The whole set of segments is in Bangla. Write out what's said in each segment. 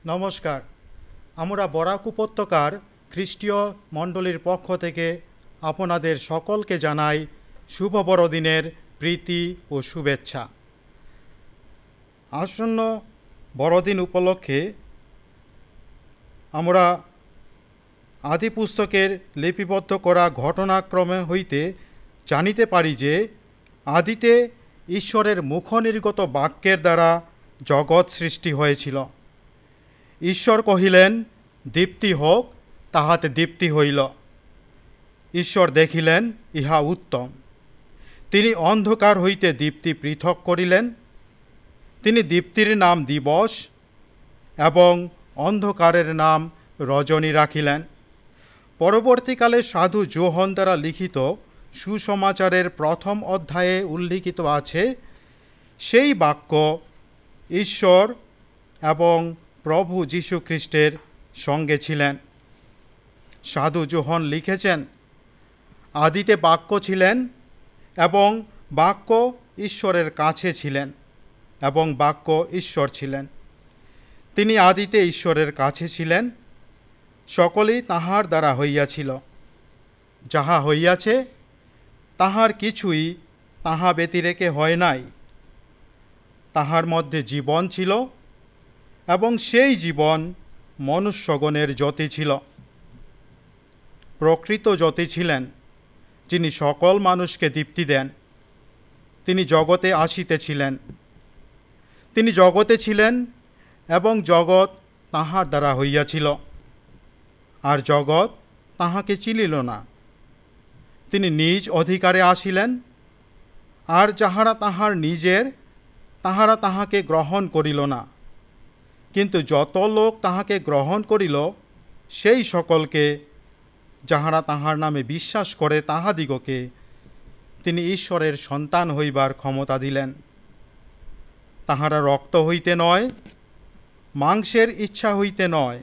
নমস্কার। আমরা বরাক উপত্যকার খ্রিস্টীয় মণ্ডলীর পক্ষ থেকে আপনাদের সকলকে জানাই শুভ বড়দিনের প্রীতি ও শুভেচ্ছা। আসন্ন বড়দিন উপলক্ষে আমরা আদি পুস্তকের লিপিবদ্ধ করা ঘটনাক্রমে হইতে জানিতে পারি যে আদিতে ঈশ্বরের মুখনির্গত বাক্যের দ্বারা জগৎ সৃষ্টি হয়েছিল। ঈশ্বর কহিলেন, দীপ্তি হোক, তাহাতে দীপ্তি হইল। ঈশ্বর দেখিলেন ইহা উত্তম। তিনি অন্ধকার হইতে দীপ্তি পৃথক করিলেন। তিনি দীপ্তির নাম দিবস এবং অন্ধকারের নাম রজনী রাখিলেন। পরবর্তীকালে সাধু যোহন দ্বারা লিখিত সুসমাচারের প্রথম অধ্যায়ে উল্লিখিত আছে, সেই বাক্য ঈশ্বর এবং প্রভু যীশু খ্রিস্টের সঙ্গে ছিলেন। সাধু যোহন লিখেছেন, আদিতে বাক্য ছিলেন এবং বাক্য ঈশ্বরের কাছে ছিলেন এবং বাক্য ঈশ্বর ছিলেন। তিনি আদিতে ঈশ্বরের কাছে ছিলেন। সকলেই তাঁহার দ্বারা হইয়াছিল। যাহা হইয়াছে তাহার কিছুই তাহা ব্যতিরেকে হয় নাই। তাহার মধ্যে জীবন ছিল এবং সেই জীবন মনুষ্যগণের জ্যোতি ছিল। প্রকৃত জ্যোতি ছিলেন, যিনি সকল মানুষকে দীপ্তি দেন। তিনি জগতে আসিতেছিলেন। তিনি জগতে ছিলেন এবং জগৎ তাঁহার দ্বারা হইয়াছিল, আর জগৎ তাহাকে চিনিল না। তিনি নিজ অধিকারে আসিলেন, আর যাহারা তাহার নিজের, তাহারা তাহাকে গ্রহণ করিল না। কিন্তু যত লোক তাহাকে গ্রহণ করিল, সেই সকলকে, যাহারা তাহার নামে বিশ্বাস করে, তাহাদিগকে তিনি ঈশ্বরের সন্তান হইবার ক্ষমতা দিলেন। তাহারা রক্ত হইতে নয়, মাংসের ইচ্ছা হইতে নয়,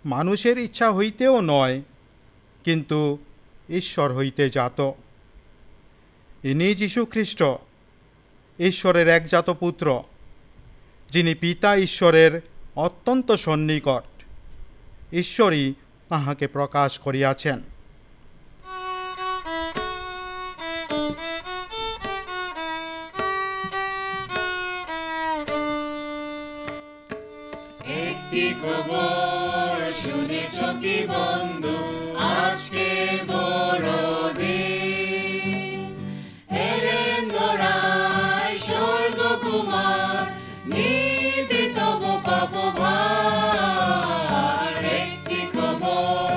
মানুষের ইচ্ছা হইতেও নয়, কিন্তু ঈশ্বর হইতে জাত। ইনি যীশু খ্রিস্ট, ঈশ্বরের একজাত পুত্র, যিনি পিতা ঈশ্বরের অত্যন্ত সন্নিকট। ঈশ্বরই তাহাকে প্রকাশ করিয়াছেন। একটি খবর শুনেছ কি বন্ধু, আজকে বড়দিন। এলেন ধরায় স্বর্গকুমার, নিতে তব পাপ ভার। একটি খবর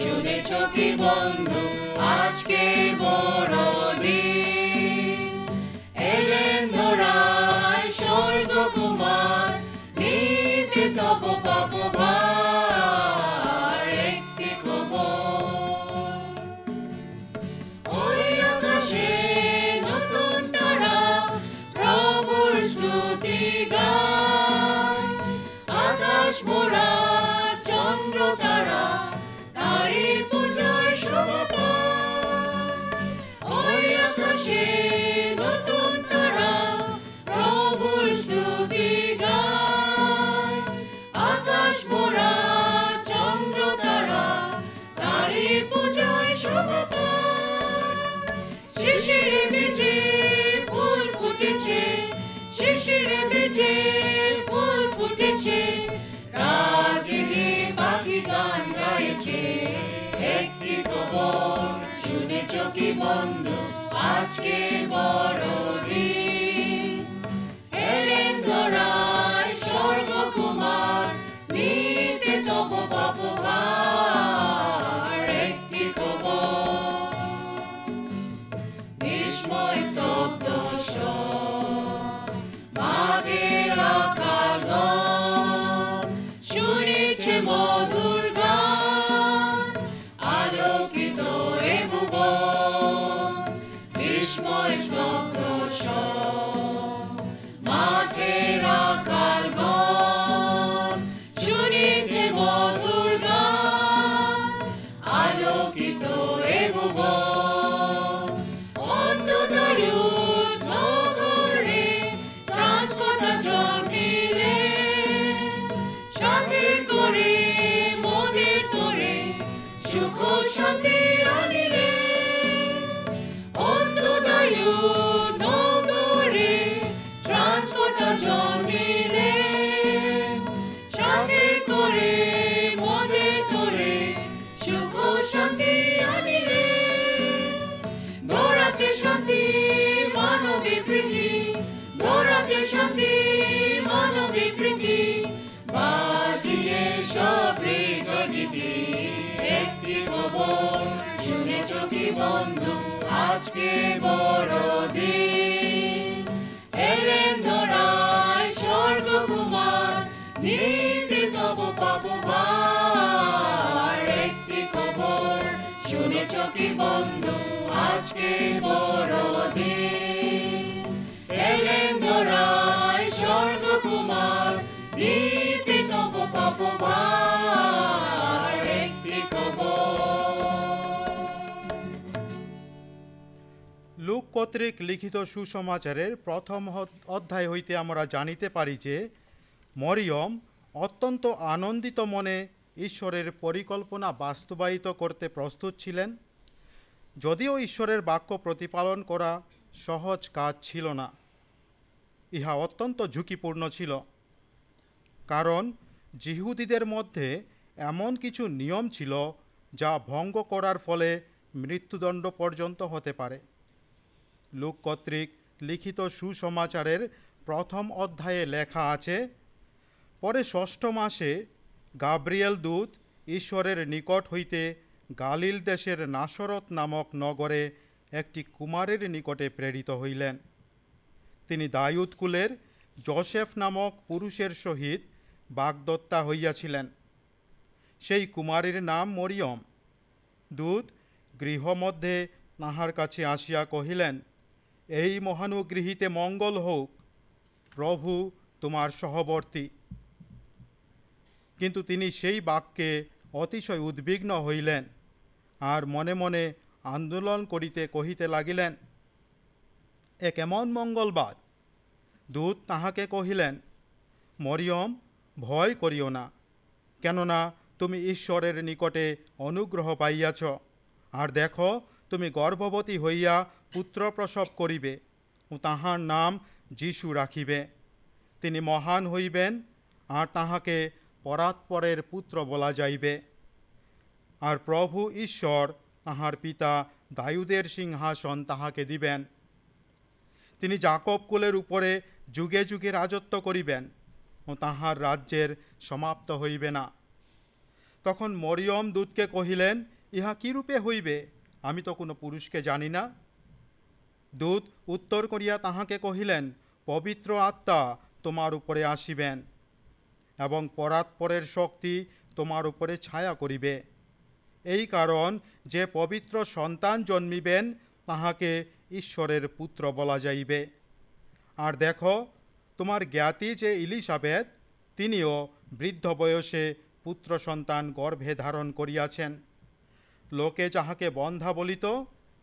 শুনেছ কি বন্ধু, আজকে বড়দিন। এলেন ধরায় স্বর্গকুমার, নিতে তব পাপ ভার। একটি খবর। ওই আকাশে নতুন তারা প্রভুর স্তুতি গায়। আকাশ মোড়া চন্দ্র তারা তারি পূজায় শোভা পায়। ওই আকাশে নতুন তারা প্রভুর স্তুতি গায়। আকাশ মোড়া চন্দ্র তারা তারি পূজায় শোভা পায়। শিশিরে বেজে ফুল ফুটেছে, শিশিরে বেজে ফুল ফুটেছে, রাজগীর পাখি গান গাইছে। একটি খবর শুনেছ কি বন্ধু, আজকে বড়দিন। এলেন ধরায় স্বর্গকুমার, নিতে তব পাপ ভার। একটি খবর। বিস্ময় স্তব্ধ সব মাঠের আকাশগণ, শুনেছে মধুর গান, আলোকিত এ ভুবন। বিস্ময় স্তব্ধ সব খবর শুনেছ কি বন্ধু আজকে বড়দিন এলেন ধরায় স্বর্গকুমার নিতে তব পাব ভার একটি খবর শুনেছ কি বন্ধু আজকে বড়দিন এলেন ধরায় স্বর্গকুমার নিতে তব পাব ভার একটি খবর। লূক কর্তৃক লিখিত সুসমাচারের প্রথম অধ্যায় হইতে আমরা জানিতে পারি যে মরিয়ম অত্যন্ত আনন্দিত মনে ঈশ্বরের পরিকল্পনা বাস্তবায়িত করতে প্রস্তুত ছিলেন। যদিও ঈশ্বরের বাক্য প্রতিপালন করা সহজ কাজ ছিল না, ইহা অত্যন্ত ঝুঁকিপূর্ণ ছিল, কারণ যিহুদিদের মধ্যে এমন কিছু নিয়ম ছিল যা ভঙ্গ করার ফলে মৃত্যুদণ্ড পর্যন্ত হতে পারে। লূক কর্তৃক লিখিত সুসমাচারের প্রথম অধ্যায়ে লেখা আছে, পরে ৬ষ্ঠ মাসে গাব্রিয়েল দূত ঈশ্বরের নিকট হইতে গালিল দেশের নাসরত নামক নগরে একটি কুমারের নিকটে প্রেরিত হইলেন। তিনি দাউদ কুলের যোসেফ নামক পুরুষের সহিত বাগদত্তা হইয়াছিলেন। সেই কুমারীর নাম মরিয়ম। দূত গৃহমধ্যে তাহার কাছে আসিয়া কহিলেন, এই মহানুগৃহীতে মঙ্গল হোক, প্রভু তোমার সহবর্তী। কিন্তু তিনি সেই বাক্যে অতিশয় উদ্বিগ্ন হইলেন আর মনে মনে আন্দোলন করিতে কহিতে লাগিলেন, এ কেমন মঙ্গলবাদ। দূত তাহাকে কহিলেন, মরিয়ম, ভয় করিও না, কেননা তুমি ঈশ্বরের নিকটে অনুগ্রহ পাইয়াছ, আর দেখো তুমি গর্ভবতী হইয়া পুত্র প্রসব করিবে ও তাহার নাম যীশু রাখিবে। তিনি মহান হইবেন আর তাহাকে পরাৎপরের পুত্র বলা যাইবে। আর প্রভু ঈশ্বর তাহার পিতা দাউদের সিংহাসন তাহাকে দিবেন। তিনি যাকব কুলের উপরে যুগে যুগে রাজত্ব করিবেন ও তাহার রাজ্যের সমাপ্ত হইবে না। তখন মরিয়ম দূতকে কহিলেন, ইহা কি রূপে হইবে? আমি তো কোনো পুরুষকে জানি না। দূত উত্তর করিয়া তাহাকে কহিলেন, পবিত্র আত্মা তোমার উপরে আসিবেন এবং পরাৎপরের শক্তি তোমার উপরে ছায়া করিবে। এই কারণ যে পবিত্র সন্তান জন্মিবেন তাহাকে ঈশ্বরের পুত্র বলা যাইবে। আর দেখো, তোমার জ্ঞাতি যে ইলিসাবেত, তিনিও বৃদ্ধ বয়সে পুত্র সন্তান গর্ভে ধারণ করিয়াছেন। লোকে যাহাকে বন্ধা বলিত,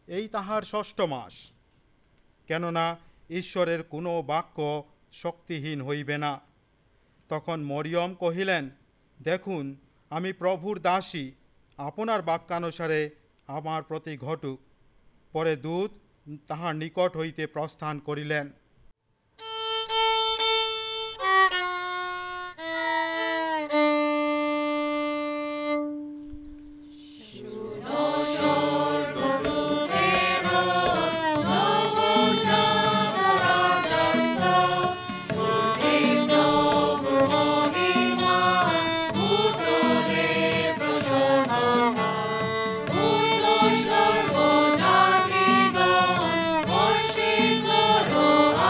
এই তাহার ৬ষ্ঠ মাস, কেননা ঈশ্বরের কোনো বাক্য শক্তিহীন হইবে না। তখন মরিয়ম কহিলেন, দেখুন, আমি প্রভুর দাসী, আপনার বাক্যানুসারে আমার প্রতি ঘটুক। পরে দূত তাহার নিকট হইতে প্রস্থান করিলেন। Oh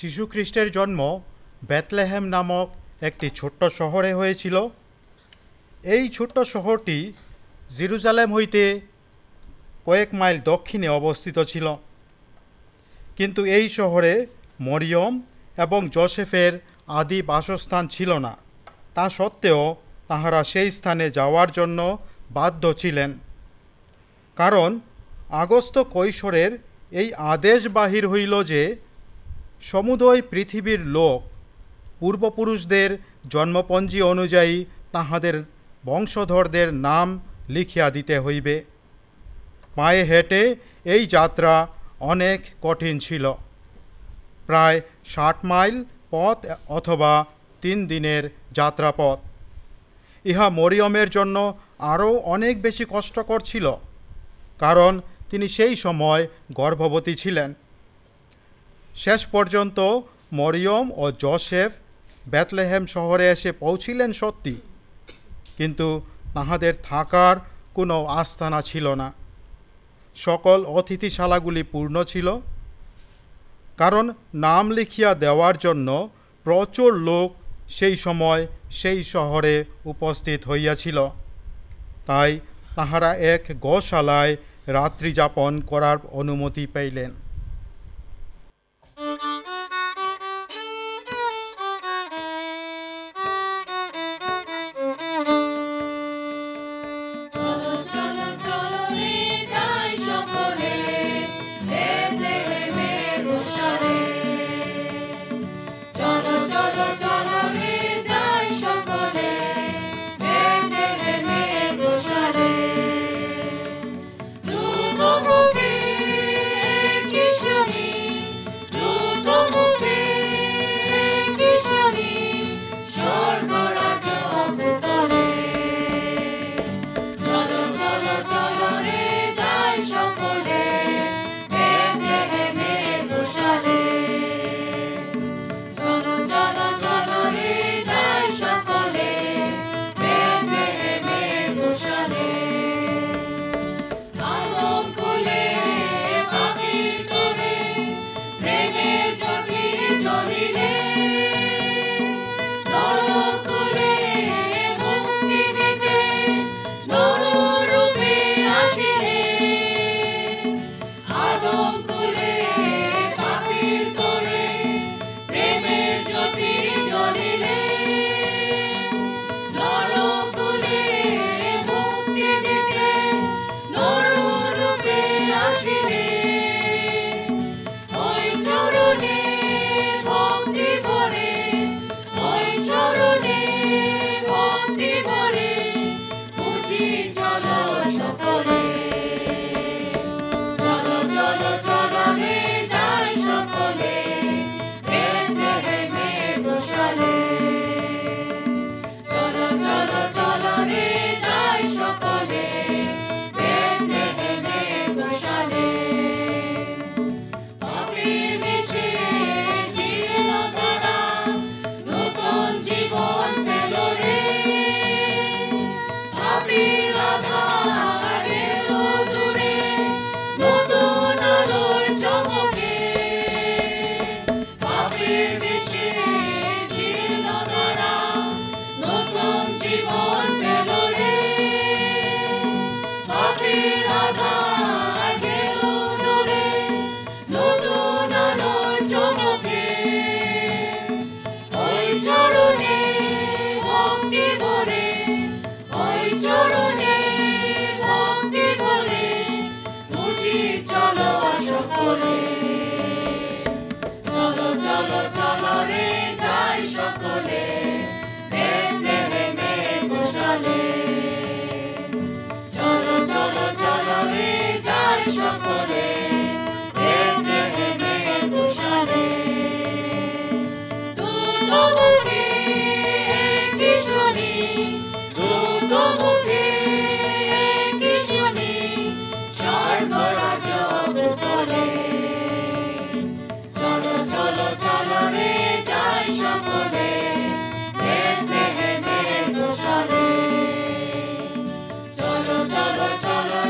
যীশুখ্রিস্টের জন্ম বেথলেহেম নামক একটি ছোট্ট শহরে হয়েছিল। এই ছোট্ট শহরটি জেরুজালেম হইতে কয়েক মাইল দক্ষিণে অবস্থিত ছিল। কিন্তু এই শহরে মরিয়ম এবং যোসেফের আদি বাসস্থান ছিল না। তা সত্ত্বেও তাহারা সেই স্থানে যাওয়ার জন্য বাধ্য ছিলেন, কারণ আগস্ত কৈশোরের এই আদেশ বাহির হইল যে সমুদয় পৃথিবীর লোক পূর্বপুরুষদের জন্মপঞ্জি অনুযায়ী তাহাদের বংশধরদের নাম লিখিয়া দিতে হইবে। পায়ে হেঁটে এই যাত্রা অনেক কঠিন ছিল, প্রায় 60 মাইল পথ অথবা 3 দিনের যাত্রাপথ। ইহা মরিয়মের জন্য আরও অনেক বেশি কষ্টকর ছিল, কারণ তিনি সেই সময় গর্ভবতী ছিলেন। শেষ পর্যন্ত মরিয়ম ও যোসেফ বেথলেহেম শহরে এসে পৌঁছিলেন সত্যি, কিন্তু তাহাদের থাকার কোনো আস্তানা ছিল না। সকল অতিথিশালাগুলি পূর্ণ ছিল, কারণ নাম লিখিয়া দেওয়ার জন্য প্রচুর লোক সেই সময় সেই শহরে উপস্থিত হইয়াছিল। তাই তাহারা এক গোশালায় রাত্রি যাপন করার অনুমতি পাইলেন। চলো চলো চলো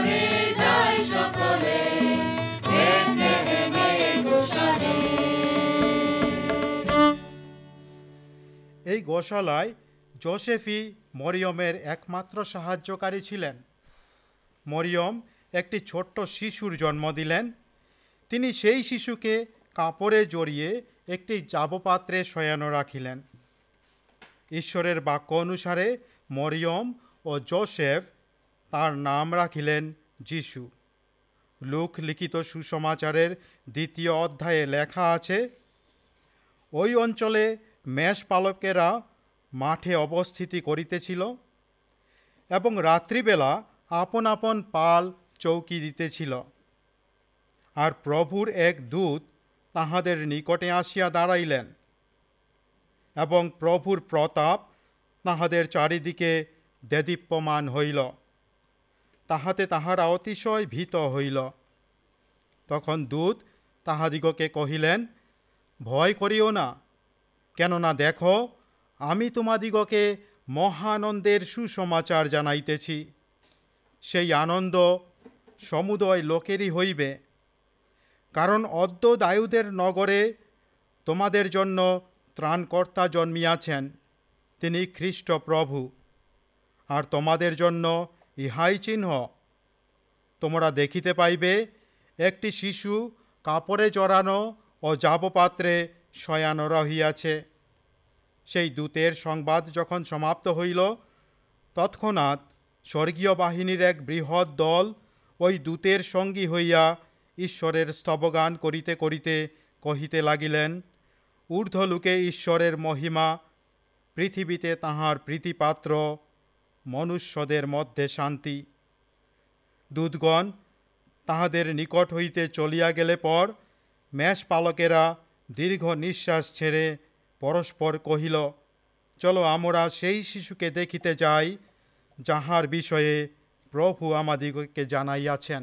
রে যাই সকলে। গোশালায় যোসেফই মরিয়মের একমাত্র সাহায্যকারী ছিলেন। মরিয়ম একটি ছোট্ট শিশুর জন্ম দিলেন। তিনি সেই শিশুকে কাপড়ে জড়িয়ে একটি জাবপাত্রে শয়ানো রাখিলেন। ঈশ্বরের বাক্য অনুসারে মরিয়ম ও যোসেফ তার নাম রাখিলেন যিশু। লূক লিখিত সুসমাচারের 2 অধ্যায়ে লেখা আছে, ওই অঞ্চলে মেষপালকেরা মাঠে অবস্থিতি করিতেছিল এবং রাত্রিবেলা আপন আপন পাল চৌকি দিতেছিল। আর প্রভুর এক দূত তাহাদের নিকটে আসিয়া দাঁড়াইলেন এবং প্রভুর প্রতাপ তাহাদের চারিদিকে দেদীপ্যমান হইল। তাহাতে তাহারা অতিশয় ভীত হইল। তখন দূত তাহাদিগকে কহিলেন, ভয় করিও না, কেননা দেখো, আমি তোমাদিগকে মহানন্দের সুসমাচার জানাইতেছি। সেই আনন্দ সমুদয় লোকেরই হইবে, কারণ অদ্য দাউদের নগরে তোমাদের জন্য ত্রাণকর্তা জন্মিয়াছেন, তিনি খ্রিস্ট প্রভু। আর তোমাদের জন্য ইহাই চিহ্ন, তোমরা দেখিতে পাইবে একটি শিশু কাপড়ে জড়ানো ও জাবপাত্রে শয়ানো রহিয়াছে। সেই দূতের সংবাদ যখন সমাপ্ত হইল, তৎক্ষণাৎ স্বর্গীয় বাহিনীর এক বৃহৎ দল ওই দূতের সঙ্গী হইয়া ঈশ্বরের স্তবগান করিতে করিতে কহিতে লাগিলেন, ঊর্ধ্বলোকে ঈশ্বরের মহিমা, পৃথিবীতে তাঁহার প্রীতিপাত্র, মনুষ্যদের মধ্যে শান্তি। দূতগণ তাহাদের নিকট হইতে চলিয়া গেলে পর মেষপালকেরা দীর্ঘ নিঃশ্বাস ছেড়ে পরস্পর কহিল, চলো আমরা সেই শিশুকে দেখিতে যাই, যাহার বিষয়ে প্রভু আমাদিগকে জানাইয়াছেন।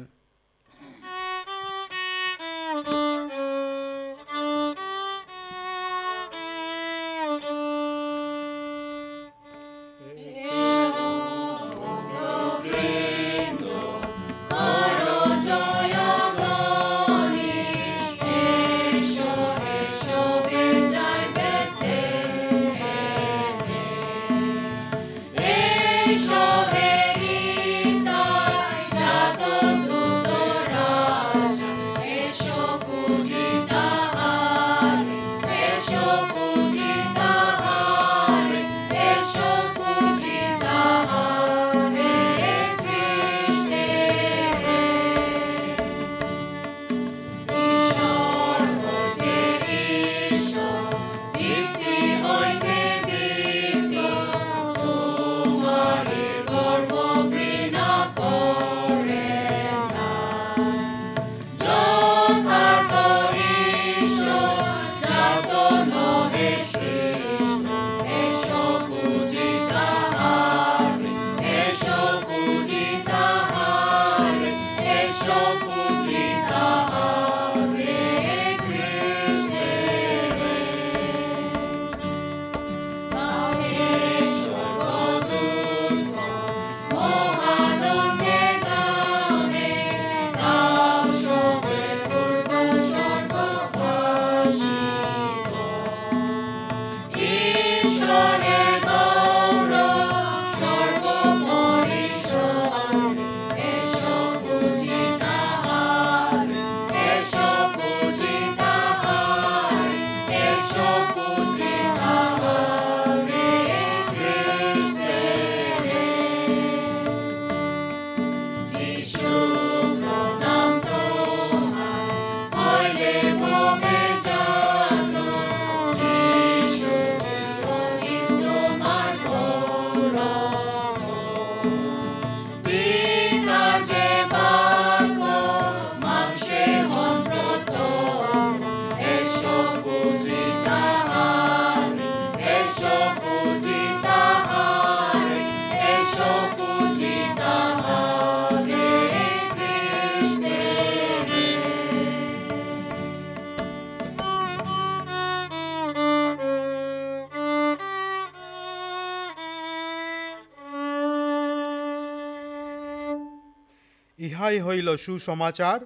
ইহাই হইল সুসমাচার,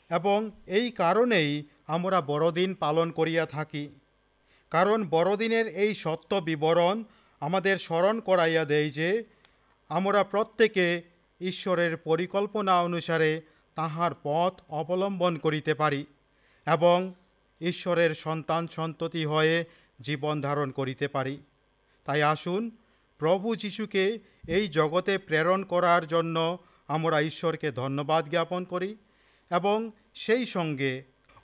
এবং এই কারণেই আমরা বড়দিন পালন করিয়া থাকি, কারণ বড়দিনের এই সত্য বিবরণ আমাদের স্মরণ করাইয়া দেয় যে আমরা প্রত্যেকে ঈশ্বরের পরিকল্পনা অনুসারে তাহার পথ অবলম্বন করিতে পারি এবং ঈশ্বরের সন্তান সন্ততি হয়ে জীবন ধারণ করিতে পারি। তাই আসুন প্রভু যিশুকে এই জগতে প্রেরণ করার জন্য আমরা ঈশ্বরকে ধন্যবাদ জ্ঞাপন করি এবং সেই সঙ্গে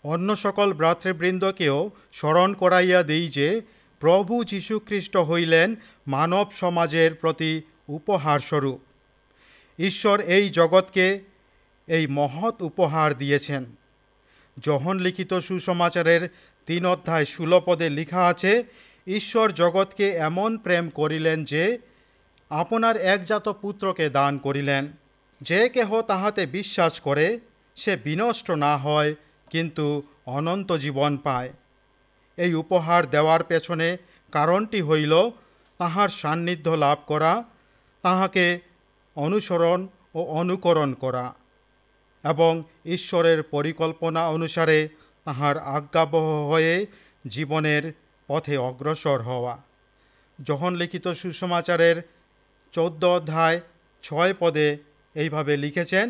অন্য সকল ভ্রাতৃবৃন্দকেও স্মরণ করাইয়া দিই যে প্রভু যীশুখ্রিস্ট হইলেন মানব সমাজের প্রতি উপহারস্বরূপ। ঈশ্বর এই জগৎকে এই মহৎ উপহার দিয়েছেন। যোহন লিখিত সুসমাচারের 3 অধ্যায় 16 পদে লেখা আছে, ঈশ্বর জগৎকে এমন প্রেম করিলেন যে আপনার একজাত পুত্রকে দান করিলেন, যে কেহ তাহাতে বিশ্বাস করে সে বিনষ্ট না হয় কিন্তু অনন্ত জীবন পায়। এই উপহার দেওয়ার পেছনে কারণটি হইল তাহার সান্নিধ্য লাভ করা, তাহাকে অনুসরণ ও অনুকরণ করা এবং ঈশ্বরের পরিকল্পনা অনুসারে তাহার আজ্ঞাবহ হয়ে জীবনের পথে অগ্রসর হওয়া। যোহন লিখিত সুসমাচারের 14 অধ্যায় 6 পদে এইভাবে লিখেছেন,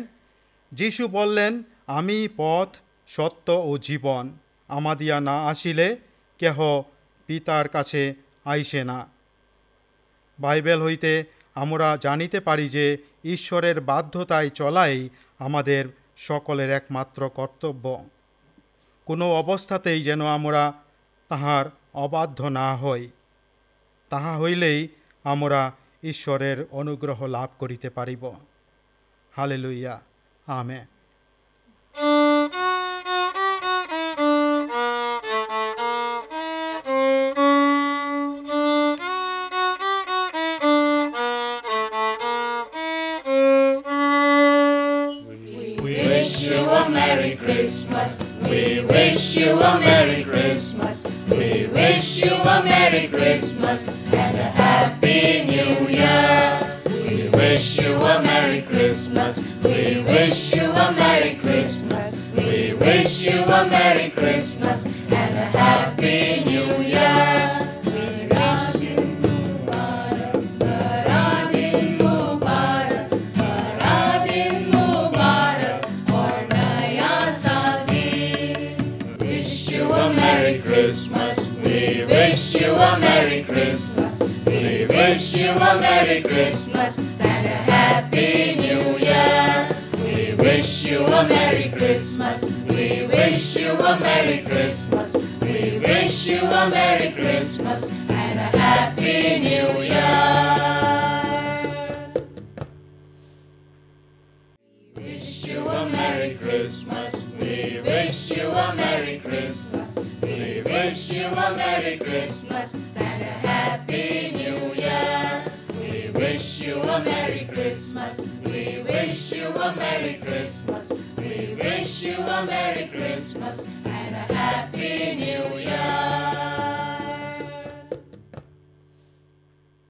যিশু বললেন, আমি পথ, সত্য ও জীবন, আমাদিয়া না আসিলে কেহ পিতার কাছে আইসে না। বাইবেল হইতে আমরা জানিতে পারি যে ঈশ্বরের বাধ্যতায় চলাই আমাদের সকলের একমাত্র কর্তব্য। কোনো অবস্থাতেই যেন আমরা তাহার অবাধ্য না হই, তাহা হইলেই আমরা ঈশ্বরের অনুগ্রহ লাভ করিতে পারিব। Hallelujah, amen. Merry Christmas. We wish you a Merry Christmas. We wish you a Merry Christmas and a Happy New Year. We wish you a Merry Christmas. We wish you a Merry Christmas. We wish you a Merry Christmas and a Happy New Year. Christmas. We wish you a Merry Christmas. We wish you a Merry Christmas and a Happy New Year. We wish you a Merry Christmas. We wish you a Merry Christmas. We wish you a Merry Christmas and a Happy New Year. We wish you a Merry Christmas. We wish you a Merry Christmas. We wish you a Merry Christmas and a Happy New Year. We wish you a Merry Christmas. We wish you a Merry Christmas. We wish you a Merry Christmas.